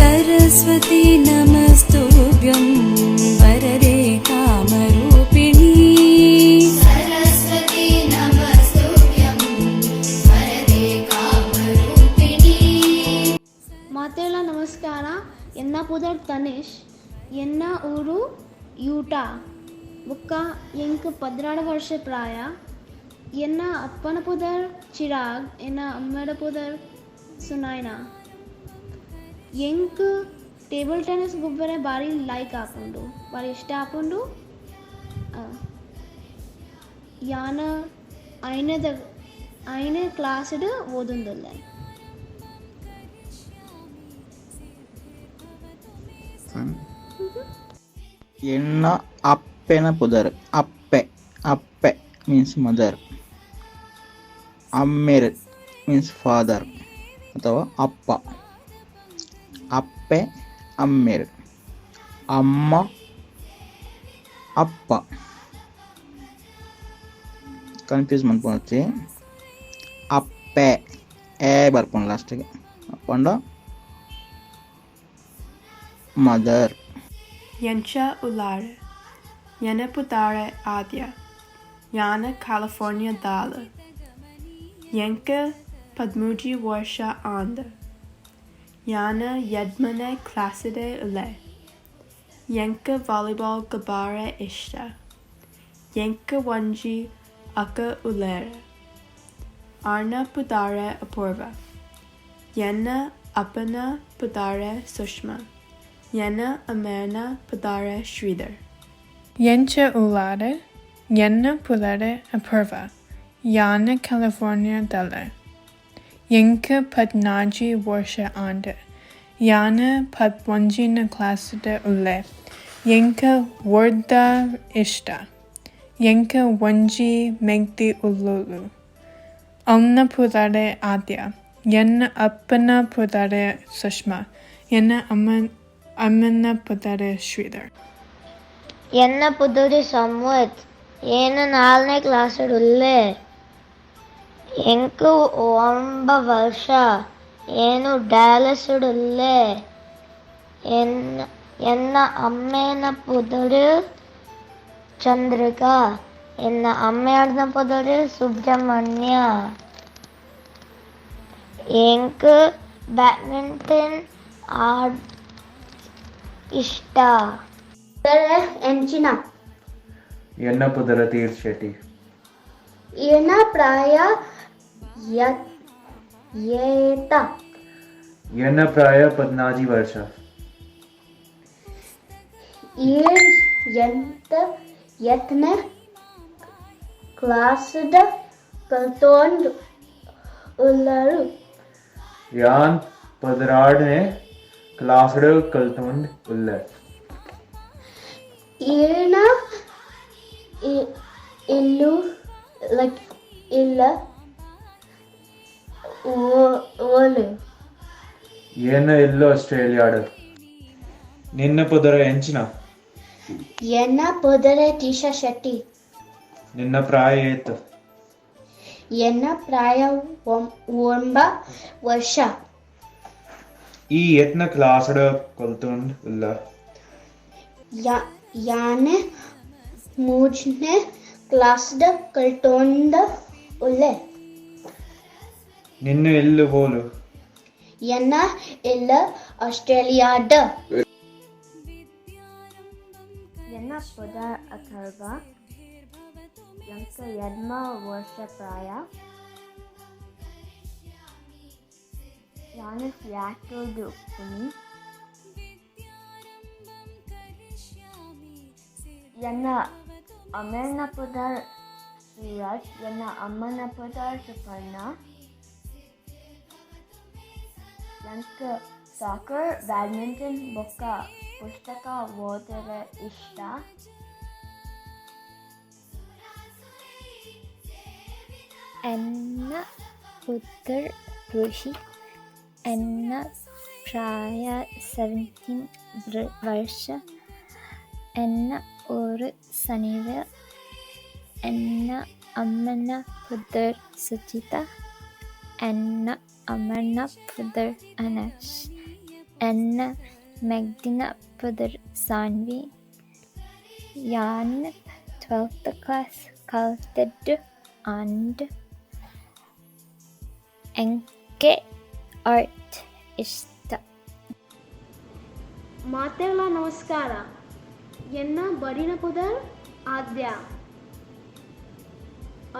सरस्वती नमस्तुभ्यं वरदे कामरूपिणी सरस्वती नमस्तुभ्यं वरदे कामरूपिणी. ಮಾತೆಲ್ಲ ನಮಸ್ಕಾರ. ಎನ್ನ ಪುದರ್ ತನಿಷ್, ಎನ್ನ ಊರು ಯೂಟಾ. ಬುಕ್ಕ ಎಂಕ್ 16 ವರ್ಷ ಪ್ರಾಯ. ಎನ್ನ ಅಪ್ಪನ ಪುದರ್ ಚಿರಾಗ್, ಎನ್ನ ಅಮ್ಮಡ ಪುದರ್ ಸುನೈನಾ. ಎಂಕ್ ಟೇಬಲ್ ಟೆನ್ನಿಸ್ ಗೊಬ್ಬರ ಬಾರಿ ಲೈಕ್ ಆಪುಂಡು, ಬಾರಿ ಇಷ್ಟ ಆಪುಂಡು. ಯಾನ ಐನೇ ಕ್ಲಾಸ್ಡ್ ಓದುಂದುಲ್ಲೆ. ಎನ್ನ ಅಪ್ಪೆನ ಪುದರ್. ಅಪ್ಪೆ ಮೀನ್ಸ್ ಮದರ್. ಅಮ್ಮೆರ್ ಮೀನ್ಸ್ ಫಾದರ್ ಅಥವಾ ಅಪ್ಪ. ಅಪ್ಪೆ ಅಮ್ಮೆರ್. ಅಮ್ಮ ಅಪ್ಪ. ಕನ್ಫ್ಯೂಸ್ ಮಾಡ್ಕೊಳತ್ತಿ. ಅಪ್ಪೆ ಏ ಬರ್ಕೊಂಡು ಲಾಸ್ಟಿಗೆ ಅಪ್ಪಂಡ mother. Yencha Ulare, Yana Pudare Adya, Yana California Dala, Yenka Padmuji Warsha Anda, Yana Yedmane Klasside Ule, Yenka Volleyball Gabare Ishta, Yenka Wanji Aka Ulere, Arna Pudare Apurva, Yenna Apana Pudare Sushma, Yenna Amerna Padare Sridhar. Yencha Ulare, Yenna Pulare Apurva, Yana California Dala, Yenka Padnaji Warsha Anda, Yana Padwanjina Klassida Ule, Yenka Warda Ishta, Yenka Wanji Megdi Ululu, Amna Pulare Adya, Yenna Appana Pulare Sushma, Yenna Amana Pudare Sridhar. ಎನ್ನ ಪುದುರಿ ಸಂವತ್, ಏನು 4ನೇ ಕ್ಲಾಸಿಡುಲ್ಲೆ. ಎಂಕು 9 ವರ್ಷ, ಏನು ಡ್ಯಾಲಸಿಡುಲ್ಲೆ. ಎನ್ನ ಅಮ್ಮೇನ ಪುದುರು ಚಂದ್ರಿಕಾ, ಎನ್ನ ಅಮ್ಮೆಯರ್ನ ಪುದುರು Subrahmanya. ಎಂಕು badminton add ಇಷ್ಟ. ಎಂಚಿನ ಎನ್ನ ಪುದರ ತೀರ್ಥ್ ಶೆಟ್ಟಿ. ಏನ ಪ್ರಾಯ ಏತ. ಎನ್ನ ಪ್ರಾಯ 14 ವರ್ಷ. ಎತ್ತನೇ ಕ್ಲಾಸ್ದ ಕಲ್ತೊಂದು ಉಳ್ಳರು. ಯಾನ್ 12ನೇ ಕ್ಲಾಸ್ಡ್ ಕಲ್ತೊಂಡ್ ಉಳ್ಳ. ಏನ ಇಲ್ಲು ಇಲ್ಲ ಓಲು. ಏನ ಇಲ್ಲೋ ಆಸ್ಟ್ರೇಲಿಯಾಡ್. ನಿನ್ನ ಪುದರ ಎಂಚಿನ. ಎನ್ನ ಪುದರ ತೀಶಾ ಶೆಟ್ಟಿ. ನಿನ್ನ ಪ್ರಾಯ ಏತ್. ಎನ್ನ ಪ್ರಾಯ 9 ವರ್ಷ. ಈ ಎತ್ನ ಕ್ಲಾಸ್ಡ್ ಕಲ್ತೊಂಡ್ ಉಳ್ಳ. ಯಾನೆ 3ನೇ ಕ್ಲಾಸ್ದ ಕಲ್ತೊಂದ ಉಳ್ಳೆ. ನಿನ್ನ ಎಲ್ಲಿ ಬೋಲು. ಎನ್ನ ಇಲ್ಲ ಆಸ್ಟ್ರೇಲಿಯಾದ. ಎನ್ನ ಪುದರ್ ಅಥರ್ವ, ಎಂಕ 2 ವರ್ಷ ಪ್ರಾಯ. ಯಾನೆ ಫ್ಲಾಟೋದು ಉಪ್ಪುನಿ. ಎನ್ನ ಅಮೆರ್ನ ಪುದರ್ ಶ್ರೀರಾಜ್, ಎನ್ನ ಅಮ್ಮನ ಪುದರ್ ಸುಪರ್ಣ. ಎಂಕ ಸಾಕರ್, ಬ್ಯಾಡ್ಮಿಂಟನ್ ಬೊಕ್ಕ ಪುಸ್ತಕ ಓದರ ಇಷ್ಟ. ಎನ್ನ ಪುದರ್ ಋಷಿ, ಎನ್ನ ಪ್ರಾಯ 17 ವರ್ಷ. ಎನ್ನ ಊರು ಸನಿವೆ. ಎನ್ನ ಅಮ್ಮನ ಪುದರ್ ಸುಚಿತಾ, ಎನ್ನ ಅಮ್ಮನ ಪುದರ್ ಅನಶ್. എന്ന മെഗ്ദിന പുദർ സാൻവി ഞാൻ 12th class കൽത്തിട്ട് and എനിക്ക് ആർട്ട് ഇഷ്ടം. ಮಾತೆಗಳ ನಮಸ್ಕಾರ. ಎನ್ನ ಬಡಿನ ಪುದರ್ ಆದ್ಯ.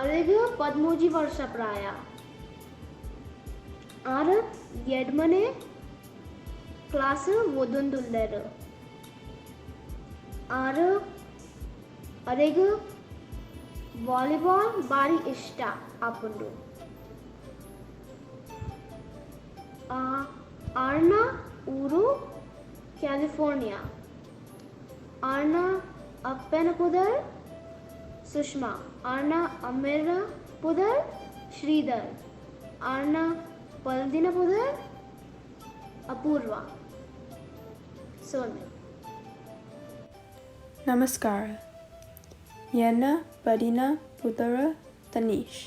ಅರೆಗು 13 ವರ್ಷ ಪ್ರಾಯ. ಆರ ಎಡ್ಮನೆ ಕ್ಲಾಸ್ ಓದೊಂದುಲ್ಲೆರು. ಆರ ಅರೆಗು ವಾಲಿಬಾಲ್ ಬಾರಿ ಇಷ್ಟ ಆಪುಂಡು. ಆರ್ನ ಊರು ಕ್ಯಾಲಿಫೋರ್ನಿಯಾ. ಆರ್ನ ಅಪ್ಪನ ಪುದರ್ ಸುಷ್ಮಾ. ಆರ್ನ ಅಮ್ಮೆರ ಪುದರ್ ಶ್ರೀಧರ್. ಆರ್ನ ಪಲ್ದಿನ ಪುದರ್ ಅಪೂರ್ವ. ಸೋನೆ. ನಮಸ್ಕಾರ. Yana Badina Pudara Tanish.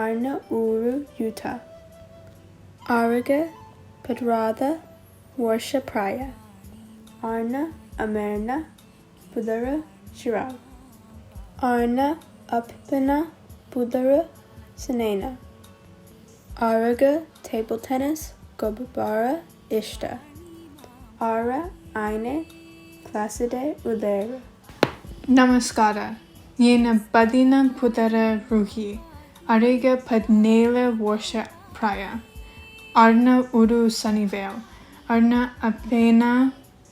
Arna Uru Utah. Ariga Padrada Warsha Praya. Arna Amerna Pudara Shirag. Arna Uppina Pudara Sanena. Ariga Table Tennis Gobara Ishta. Ara Aine Classide Ulera. ನಮಸ್ಕಾರ. ಏನ ಬದಿನ ಪುದರ ರುಹಿ ಅರೆಗ 17 ವರ್ಷ ಪ್ರಾಯ. ಅರ್ನ ಉರು ಸನಿವೇಲ್. ಅರ್ನ ಅಪ್ಪೇನ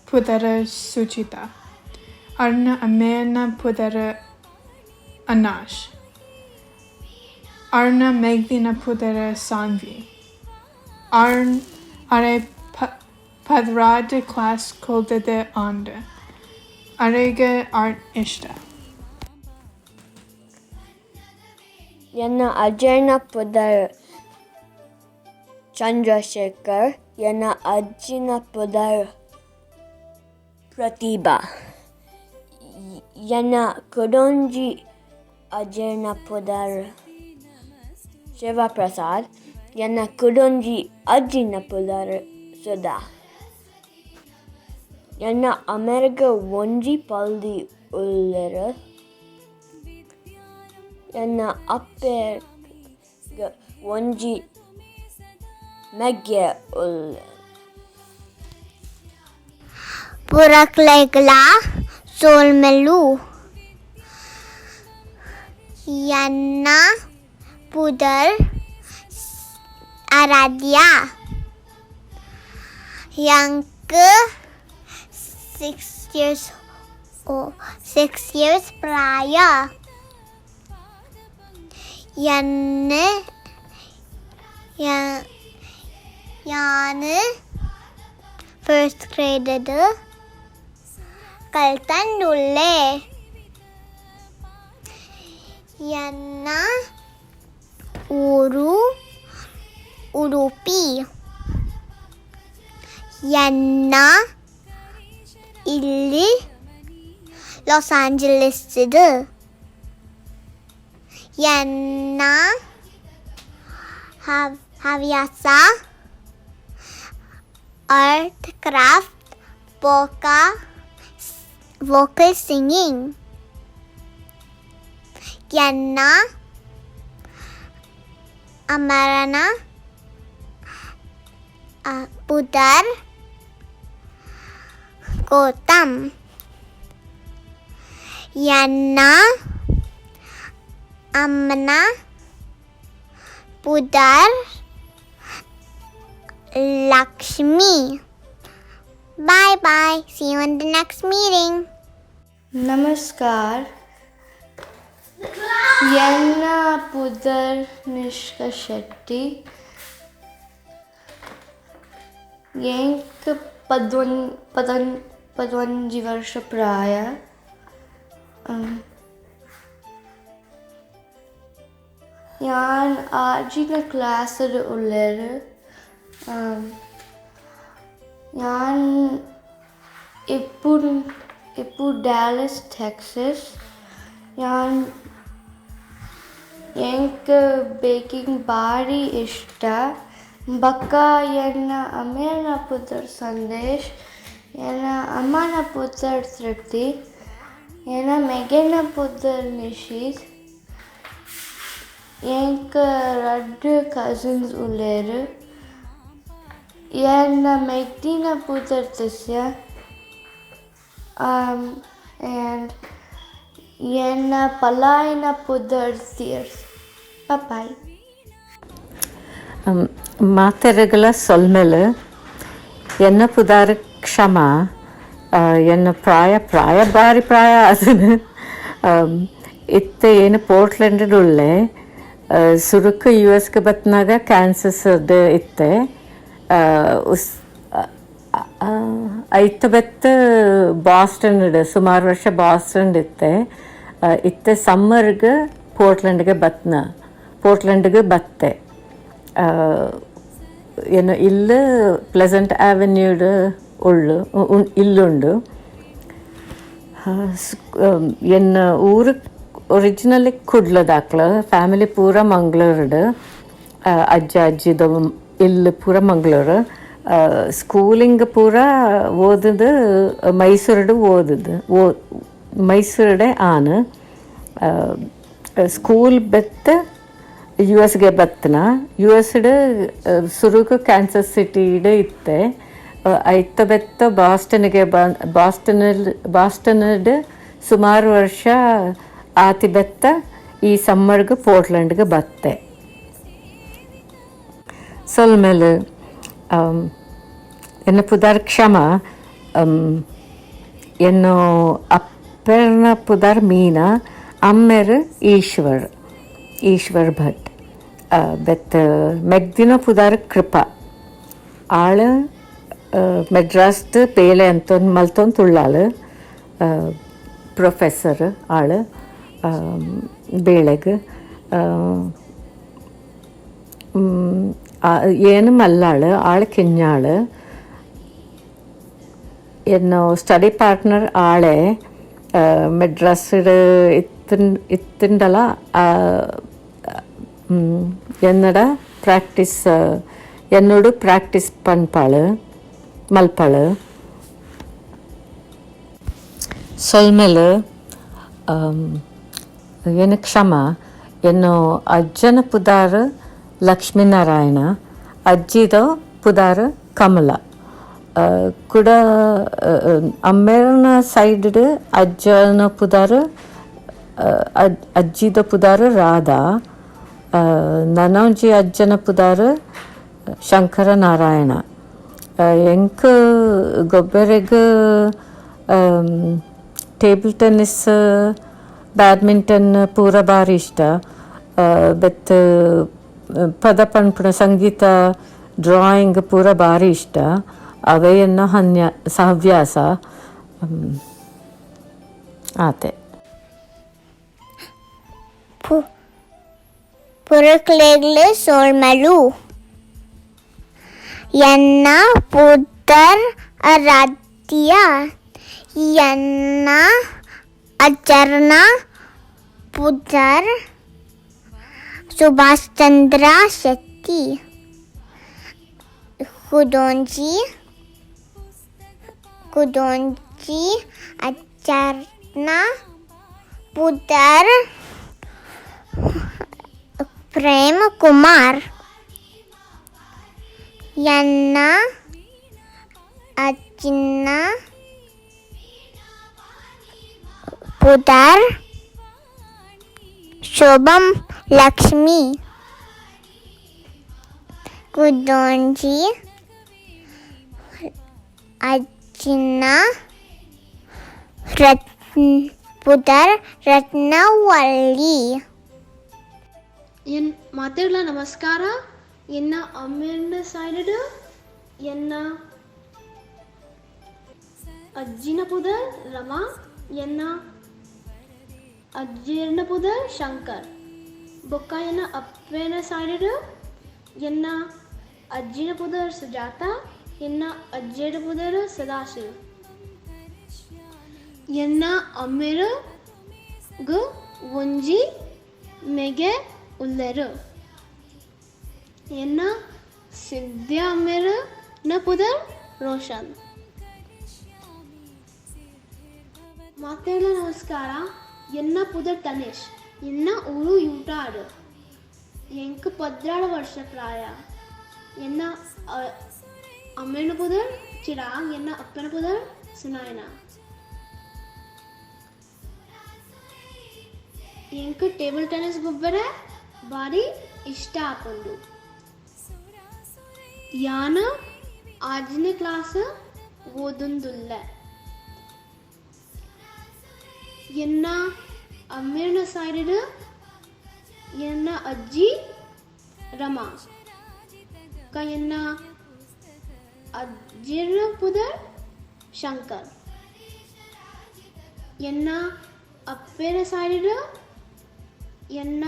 ಪುದರ ಸುಚಿತ. ಅರ್ನ ಅಮೇನ ಪುದರ ಅನಾಶ್. ಅರ್ನ ಮೆಗ್ದಿನ ಪುದರ ಸಾನ್ವಿ. ಅರೆ ಪದ್ರಾದ ಕ್ಲಾಸ್ ಕೊಲ್ದದ ಆಂಡ. ಅರೆಗೆ ಆರ್ಟ್ ಇಷ್ಟ. ಎನ್ನ ಅಜ್ಜನ ಪುದರ್ ಚಂದ್ರಶೇಖರ್. ಎನ್ನ ಅಜ್ಜಿನ ಪುದರ್ ಪ್ರತಿಭಾ. ಎನ್ನ ಕುಡೊಂಜಿ ಅಜ್ಜನ ಪುದರ್ ಶಿವಪ್ರಸಾದ್. ಎನ್ನ ಕುಡೊಂಜಿ ಅಜ್ಜಿನ ಪುದರ್ ಸುಧಾ. ಎನ್ನ ಅಮೆರಿಕ ಒಂಜಿ ಪಲ್ದಿ ಉಲ್ಲೆರು. ಎನ್ನ ಅಪ್ಪೆರ್ಗ ಒಂಜಿ ಮೆಗ್ಗೆ ಉಲ್ಲೆರು. ಪುರಕ್ಲೆಗ್ಲ ಸೋಲ್ಮೆಲು ಎನ್ನ ಪುದರ್ ಆರಾಧ್ಯ. ಯಂಕ್ 6 years ಪ್ರಾಯ. ಯಾನು ಫಸ್ಟ್ ಗ್ರೇಡ್ ಕಲ್ತಂಡುಲ್ಲೆ. ಎನ್ನ ಊರು ಉಡುಪಿ. ಎನ್ನ ಇಲ್ಲಿ ಲಾಸ್ ಆಂಜಲೀಸ್ ಇದು. ಎನ್ನ ಹವ್ಯಾಸ ಆರ್ಟ್ ಕ್ರಾಫ್ಟ್ vocal singing. ಎನ್ನ ಅಮರನ ಪುದರ್ ಗೌತಮ್. ಎನ್ನ ಅಮ್ಮನ ಪುದರ್ Lakshmi. Bye bye. See you in the next meeting. नमस्कार. ಎನ್ನ ಪುದರ್ ನಿಷ್ಕಾ ಶೆಟ್ಟಿ. ಎಂಕ್ 11 ವರ್ಷ ಪ್ರಾಯ. ഞാൻ ആജിന്റെ ക്ലാസ്സിൽ ഉള്ളത്. ഞാൻ ഇപ്പോൾ ഡാലസ് ടെക്സസ്. എനിക്ക് ബേക്കിംഗ് ಭಾರಿ ಇಷ್ಟ. Baka yenna Amirna putar Sandesh, yenna Amana putar Tripti, yenna Megena putar Nishit, yenka Raddu cousins Uleru, yenna Megdina putar Tisya, and yenna Palaina putar Tears. Bye-bye. ಮಾತೆರೆಗಳ ಸೊಲ್ಮೆಲು ಎನ್ನ ಪುದಾರ ಕ್ಷಮ ಎನ್ನ ಪ್ರಾಯ ಬಾರಿ ಪ್ರಾಯ ಅದನ್ನು ಇತ್ತೆ ಏನು ಪೋರ್ಟ್ಲೆಂಡ್ ಉಳ್ಳೆ ಸುರುಕು ಯು ಎಸ್ಗೆ ಬತ್ನಾಗ ಕ್ಯಾನ್ಸರ್ಸ್ದು ಇತ್ತೆ ಐತ ಬೆತ್ತ ಬಾಸ್ಟನ್ ಸುಮಾರು ವರ್ಷ ಬಾಸ್ಟನ್ ಇತ್ತೆ ಸಮ್ಮರ್ಗೆ ಪೋರ್ಟ್ಲೆಂಡ್ಗೆ ಬತ್ತೆ ಏನು ಇಲ್ಲಿ ಪ್ಲೆಸೆಂಟ್ ಆವೆನ್ಯೂಡ್ ಇಲ್ಲುಂಡು ಎನ್ನ ಊರು ಒರಿಜಿನಲಿ ಕುಡ್ಲದಾಕ್ಲ ಫ್ಯಾಮಿಲಿ ಪೂರ ಮಂಗಳೂರು ಅಜ್ಜಿದು ಇಲ್ಲಿ ಪೂರ ಮಂಗಳೂರು ಸ್ಕೂಲಿಂಗ್ ಪೂರ ಓದಿದ್ದು ಮೈಸೂರಡೆ ಆನು ಸ್ಕೂಲ್ ಬೆತ್ತ ಯು ಎಸ್ಗೆ ಬತ್ತನ ಯು ಎಸ್ಡ್ ಸುರುಗು ಕ್ಯಾನ್ಸರ್ ಸಿಟಿಡ್ ಇತ್ತೆ ಐತ ಬೆತ್ತ ಬಾಸ್ಟನ್ಡ್ ಸುಮಾರು ವರ್ಷ ಆತಿ ಬೆತ್ತ ಈ ಸಮ್ಮರ್ಗೆ ಪೋರ್ಟ್ಲೆಂಡ್ಗೆ ಬತ್ತೆ ಸೊಲ್ಮೇಲೆ ಎನ್ನ ಪುದಾರ್ ಕ್ಷಮ ಎನ್ನು ಅಪ್ಪರ್ನ ಪುದಾರ್ ಮೀನಾ ಅಮ್ಮೆರ್ ಈಶ್ವರ್ ಭಟ್ ಬೆತ್ತ ಮೆಗ್ದಿನ ಪುದಾರ್ ಕೃಪಾ ಆಳು ಮೆಡ್ರಾಸ್ದ ಪೇಲೆ ಅಂತ ಮಲ್ತೊಂದು ತುಳ್ಳಾಳು ಪ್ರೊಫೆಸರ್ ಆಳು ಬೇಳೆಗೆ ಏನು ಮಲ್ಲಾಳು ಆಳು ಕಿഞ്ഞാള് ಎನ್ನು ಸ್ಟಡಿ ಪಾರ್ಟ್ನರ್ ಆಳೆ ಮೆಡ್ರಾಸ್ಡ್ ಇತ್ತುಂಡಲ എന്നോട് പ്രാക്ടീസ് മൽപ്പാള് ಸೊಲ್ಮೇಲೆ ಏನು ಕ್ಷಮ ಎನ್ನು ಅಜ್ಜನ ಪುದಾರ ಲಕ್ಷ್ಮೀನಾರಾಯಣ ಅಜ್ಜಿದ ಪುದಾರ ಕಮಲ ಕೂಡ ಅಮ್ಮೇರನ ಸೈಡ್ ಅಜ್ಜನ ಪುದಾರ ಅಜ್ಜಿದ ಪುದಾರ ರಾಧಾ ನನಂಜಿ ಅಜ್ಜನ ಪುದಾರ ಶಂಕರ ನಾರಾಯಣ ಎಂಕ ಗೊಬ್ಬರೆಗೆ ಟೇಬಲ್ ಟೆನ್ನಿಸ್ ಬ್ಯಾಡ್ಮಿಂಟನ್ ಪೂರ ಭಾರಿ ಇಷ್ಟ ಬೆತ್ತ ಪದ ಪಂಪಣ ಸಂಗೀತ ಡ್ರಾಯಿಂಗ್ ಪೂರ ಭಾರಿ ಇಷ್ಟ ಅವೆಯನ್ನು ಹವ್ಯಾಸ ಆತೆ ಪುರಕ್ಲೇಗ್ಲೆ ಸೋಳ್ಮಲು ಎನ್ನ ಪುದರ್ ಅರಾಧ್ಯ ಎನ್ನ ಅಚರ್ನ ಪುದರ್ ಸುಭಾಷ್ ಚಂದ್ರ ಶೆಟ್ಟಿ ಕುದೋಂಜಿ ಅಚರ್ನ ಪುದರ್ ಪ್ರೇಮ್ ಕುಮಾರ್ ಎನ್ನ ಅಜ್ಜಿನ ಪುದರ್ ಶೋಭಂ ಲಕ್ಷ್ಮಿ ಕುದೋಂಜಿ ಅಜ್ಜಿನ ಪುದರ್ ರತ್ನವಳ್ಳಿ ಎನ್ ಮಾತೆಗಳ ನಮಸ್ಕಾರ ಎನ್ನ ಅಮ್ಮೆನ ಸೈಡ್ ಎನ್ನ ಅಜ್ಜಿನ ಪುದರ್ ರಮಾ ಎನ್ನ ಅಜ್ಜಿನ ಪುದರ್ ಶಂಕರ್ ಬೊಕ್ಕ ಎನ್ನ ಅಪ್ಪನ ಸೈಡ್ ಎನ್ನ ಅಜ್ಜಿನ ಪುದರ್ ಸುಜಾತ ಎನ್ನ ಅಜ್ಜಿನ ಪುದರ್ ಸದಾಶಿವ್ ಎನ್ನ ಅಮ್ಮೆರ ಗು ಒಂಜಿ ಮೆಗೆ ಉಲ್ಲೆರು ಎನ್ನ ಸಿದ್ಯಾ ಅಮ್ಮೇರ ನ ಪುದರ್ ರೋಷನ್. ಮಾತೆಲ್ಲ ನಮಸ್ಕಾರ. ಎನ್ನ ಪುದರ್ ತನೇಶ್. ಎನ್ನ ಊರು ಯೂಟಾಡ್. ಎಂಕ್ 16 ವರ್ಷ ಪ್ರಾಯ. ಎನ್ನ ಅಮ್ಮೇನ ಪುದರ್ ಚಿರಾಗ್. ಎನ್ನ ಅಪ್ಪನ ಪುದರ್ ಸುನಾಯನ. ಎಂಕ್ ಟೇಬಲ್ ಟೆನ್ನಿಸ್ ಗೊಬ್ಬರ ಬಾರಿ ಇಷ್ಟ ಆಪಂಡು. ಯಾನ ಆಜನೆ ಕ್ಲಾಸ್ ಓದೊಂದುಲ್ಲ. ಎನ್ನ ಅಮ್ಮೇನ ಸೈಡ್ ಎನ್ನ ಅಜ್ಜಿ ರಮಾ. ಎನ್ನ ಅಜ್ಜಿನ ಪುದರ್ ಶಂಕರ್. ಎನ್ನ ಅಪ್ಪೇನ ಸೈಡ್ ಎನ್ನ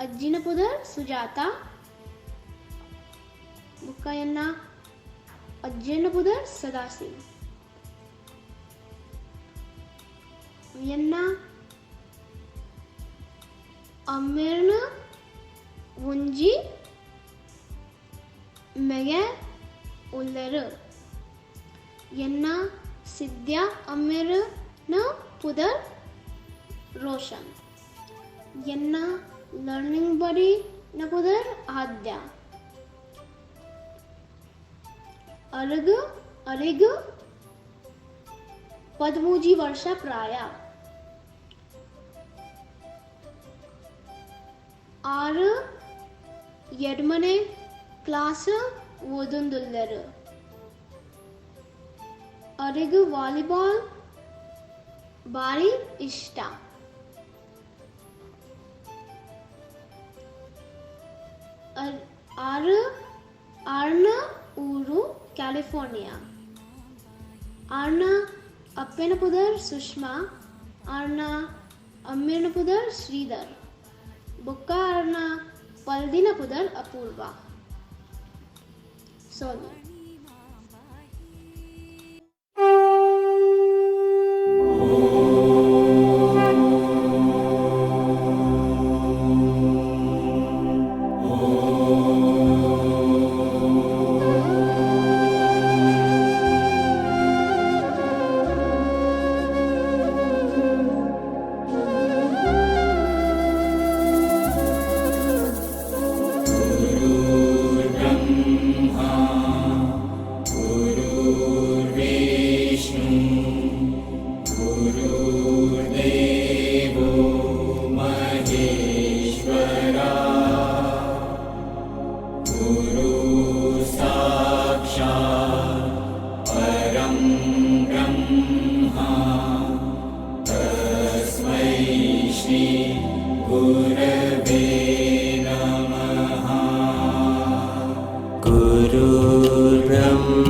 ಅಜ್ಜಿನ ಪುದರ್ ಸುಜಾತ. ಎನ್ನ ಅಜ್ಜಿನ ಪುದರ್ ಸದಾಶಿವ್. ಎನ್ನ ಅಮ್ಮೇನ ಒಂಜಿ ಮೆಗೆ ಉಲ್ಲರು. ಎನ್ನ ಸಿದ್ಯಾ ಅಮ್ಮೇರನ ಪುದರ್ ರೋಷನ್. ಎನ್ನ ಲರ್ನಿಂಗ್ ಬಡಿ ನ ಪುದರ್ ಆದ್ಯ. ಅರಿಗ್ 13 ವರ್ಷ ಪ್ರಾಯ. ಆರು ಎಡ್ಮನೆ ಕ್ಲಾಸ್ ಓದೊಂದುಲ್ಲರು. ಅರಿಗ್ ವಾಲಿಬಾಲ್ ಬಾರಿ ಇಷ್ಟ. ಆರ್ನ ಊರು ಕ್ಯಾಲಿಫೋರ್ನಿಯಾ. ಆರ್ನ ಅಪ್ಪನ ಪುದರ್ ಸುಷ್ಮಾ. ಆರ್ನ ಅಮ್ಮೇನ ಪುದರ್ ಶ್ರೀಧರ್. ಬೊಕ್ಕ ಆರ್ನ ಪಲ್ದಿನ ಪುದರ್ ಅಪೂರ್ವ. ಸೋನಿ.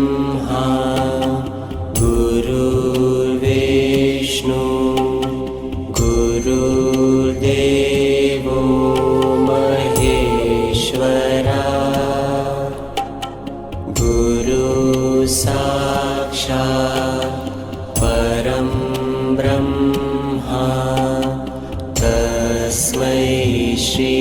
गुरुर्ब्रह्मा गुरुर्विष्णु गुरुर्देवो महेश्वरा गुरु साक्षात् परं ब्रह्मा तस्मै श्री